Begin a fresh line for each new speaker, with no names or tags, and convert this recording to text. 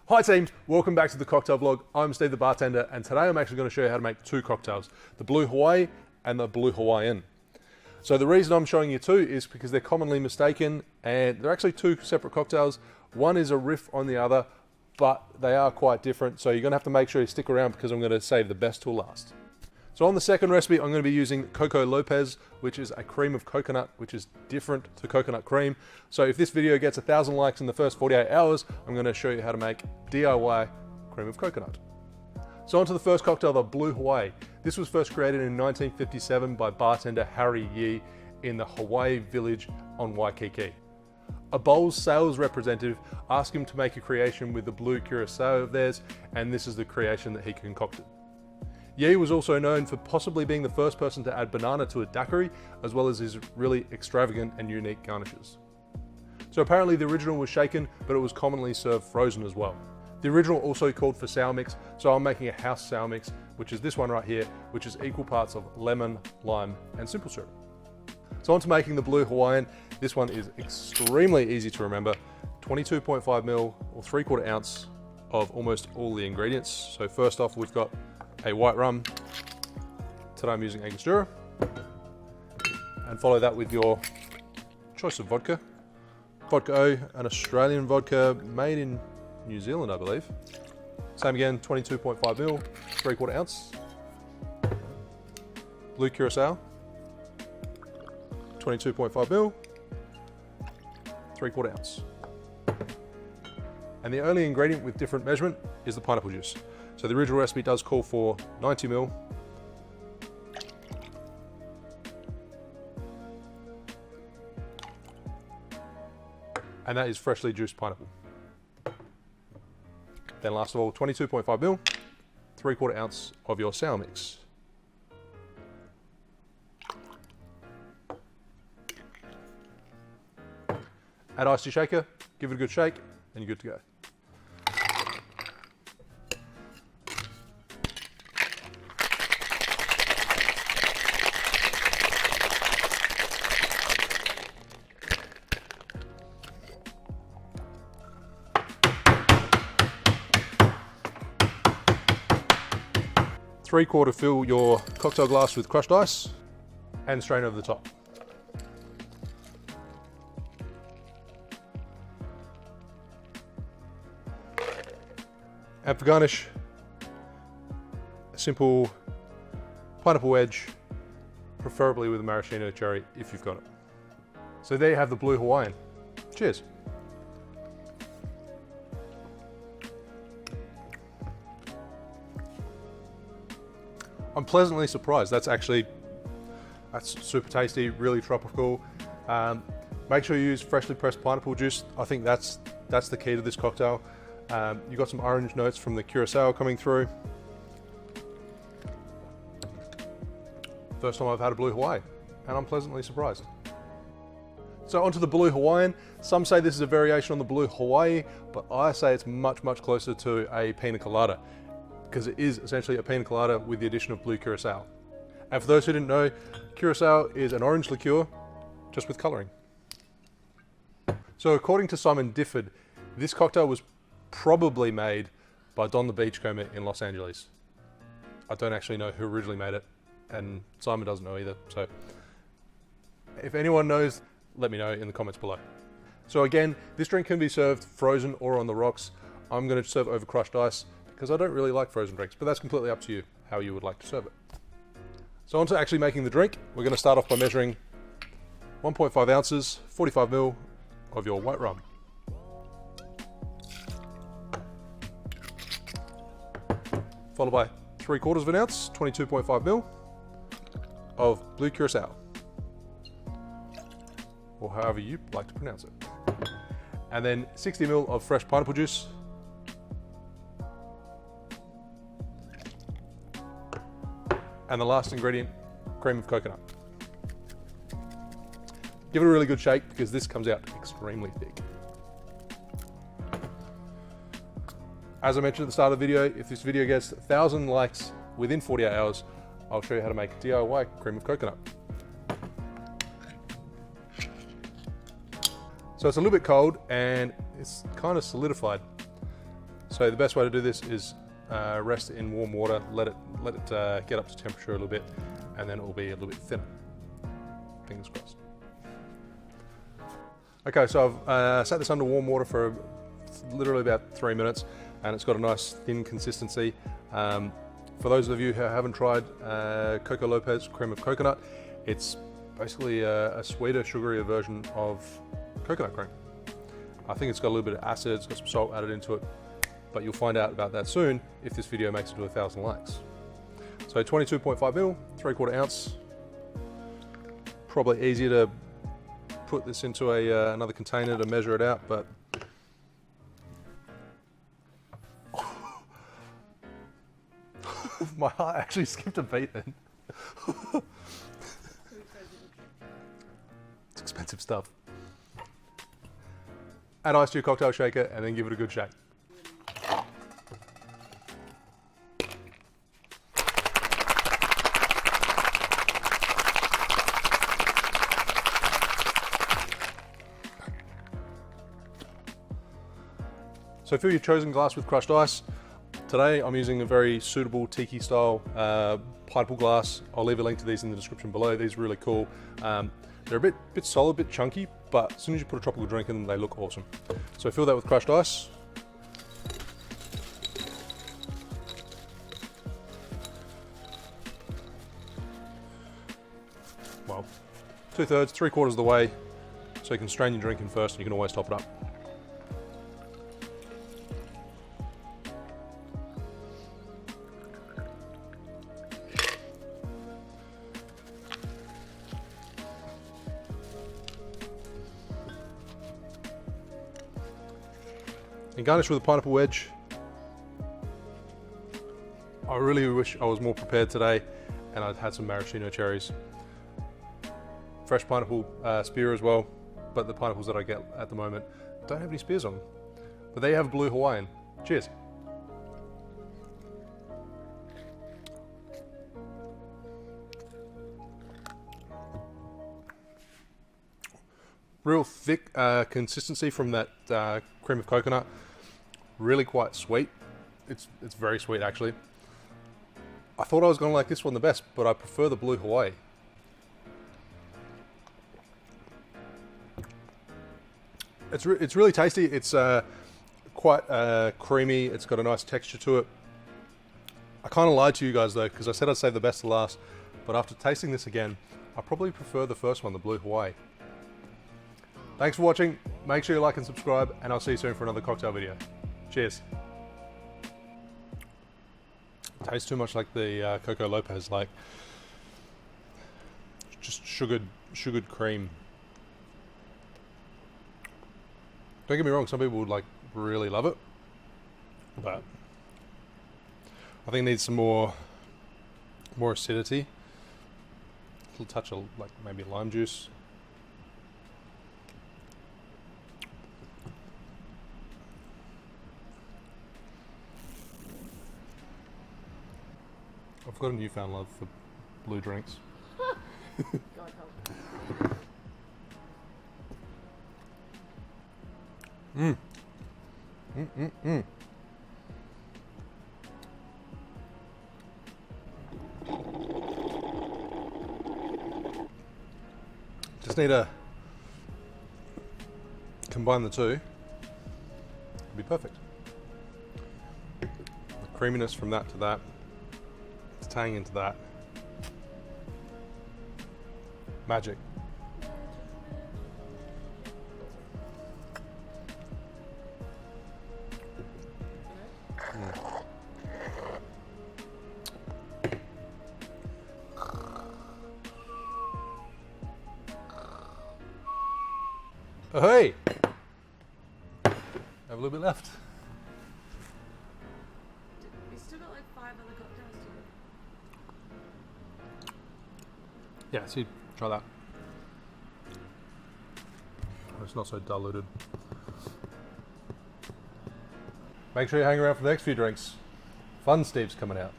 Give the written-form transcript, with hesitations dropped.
Hi team, welcome back to the cocktail vlog. I'm Steve the bartender, and today I'm actually going to show you how to make two cocktails, the Blue Hawaii and the Blue Hawaiian. So the reason I'm showing you two is because they're commonly mistaken, and they're actually two separate cocktails. One is a riff on the other, but they are quite different, so you're going to have to make sure you stick around because I'm going to save the best till last. So on the second recipe, I'm going to be using Coco Lopez, which is a cream of coconut, which is different to coconut cream. So if this video gets 1,000 likes in the first 48 hours, I'm going to show you how to make DIY cream of coconut. So on to the first cocktail, the Blue Hawaii. This was first created in 1957 by bartender Harry Yee in the Hawaiian Village on Waikiki. A Bols sales representative asked him to make a creation with the Blue Curacao of theirs, and this is the creation that he concocted. Yee was also known for possibly being the first person to add banana to a daiquiri, as well as his really extravagant and unique garnishes. So apparently the original was shaken, but it was commonly served frozen as well. The original also called for sour mix, so I'm making a house sour mix, which is this one right here, which is equal parts of lemon, lime, and simple syrup. So on to making the Blue Hawaiian. This one is extremely easy to remember. 22.5 ml or 3/4 ounce of almost all the ingredients. So first off, we've got a white rum. Today I'm using Angostura. And follow that with your choice of vodka. Vodka O, an Australian vodka made in New Zealand, I believe. Same again, 22.5 ml, 3/4 ounce. Blue Curacao, 22.5 ml, 3/4 ounce. And the only ingredient with different measurement is the pineapple juice. So the original recipe does call for 90 ml. And that is freshly juiced pineapple. Then last of all, 22.5 ml, 3/4 ounce of your sour mix. Add ice to your shaker, give it a good shake, and you're good to go. Three-quarter fill your cocktail glass with crushed ice and strain over the top. And for garnish, a simple pineapple wedge, preferably with a maraschino cherry if you've got it. So there you have the Blue Hawaiian. Cheers. I'm pleasantly surprised. That's super tasty, really tropical. Make sure you use freshly pressed pineapple juice. I think that's the key to this cocktail. You got some orange notes from the curaçao coming through. First time I've had a Blue Hawaii, and I'm pleasantly surprised. So onto the Blue Hawaiian. Some say this is a variation on the Blue Hawaii, but I say it's much, much closer to a pina colada, because it is essentially a pina colada with the addition of Blue Curacao. And for those who didn't know, Curaçao is an orange liqueur, just with colouring. So according to Simon Difford, this cocktail was probably made by Don the Beachcomber in Los Angeles. I don't actually know who originally made it, and Simon doesn't know either. So if anyone knows, let me know in the comments below. So again, this drink can be served frozen or on the rocks. I'm going to serve over crushed ice, because I don't really like frozen drinks, but that's completely up to you how you would like to serve it. So on to actually making the drink. We're going to start off by measuring 1.5 ounces, 45 ml of your white rum. Followed by 3/4 of an ounce, 22.5 ml of Blue Curacao, or however you like to pronounce it. And then 60 ml of fresh pineapple juice. And the last ingredient, cream of coconut. Give it a really good shake because this comes out extremely thick. As I mentioned at the start of the video, if this video gets 1,000 likes within 48 hours, I'll show you how to make DIY cream of coconut. So it's a little bit cold and it's kind of solidified. So the best way to do this is rest it in warm water, let it get up to temperature a little bit, and then it will be a little bit thinner. Fingers crossed. Okay, so I've sat this under warm water for literally about 3 minutes, and it's got a nice thin consistency. For those of you who haven't tried Coco Lopez cream of coconut, it's basically a sweeter, sugarier version of coconut cream. I think it's got a little bit of acid, it's got some salt added into it, but you'll find out about that soon if this video makes it to 1,000 likes. So 22.5 ml, 3/4 ounce. Probably easier to put this into another container to measure it out, but my heart actually skipped a beat then. It's expensive stuff. Add ice to your cocktail shaker and then give it a good shake. So fill your chosen glass with crushed ice. Today I'm using a very suitable tiki style pineapple glass. I'll leave a link to these in the description below. These are really cool. They're a bit solid, a bit chunky, but as soon as you put a tropical drink in them, they look awesome. So fill that with crushed ice. Well, 2/3, 3/4 of the way, so you can strain your drink in first and you can always top it up. And garnish with a pineapple wedge. I really wish I was more prepared today and I'd had some maraschino cherries. Fresh pineapple spear as well, but the pineapples that I get at the moment don't have any spears on them. But they have Blue Hawaiian. Cheers. Real thick consistency from that cream of coconut. Really quite sweet. It's very sweet actually. I thought I was going to like this one the best, but I prefer the Blue Hawaii. It's really tasty. It's quite creamy. It's got a nice texture to it. I kind of lied to you guys though, because I said I'd save the best to last, but after tasting this again, I probably prefer the first one, the Blue Hawaii. Thanks for watching. Make sure you like and subscribe, and I'll see you soon for another cocktail video. Cheers. Tastes too much like the Coco Lopez, like just sugared cream. Don't get me wrong, some people would like really love it, but I think it needs some more acidity. A little touch of like maybe lime juice. I've got a newfound love for blue drinks.
God help.
Just need to combine the two. It'll be perfect. The creaminess from that to that. It's tying into that. Magic. Oh, hey! Have a little bit left.
We still got like 5 other cocktails to do.
Yeah, see, try that. Oh, it's not so diluted. Make sure you hang around for the next few drinks. Fun Steve's coming out.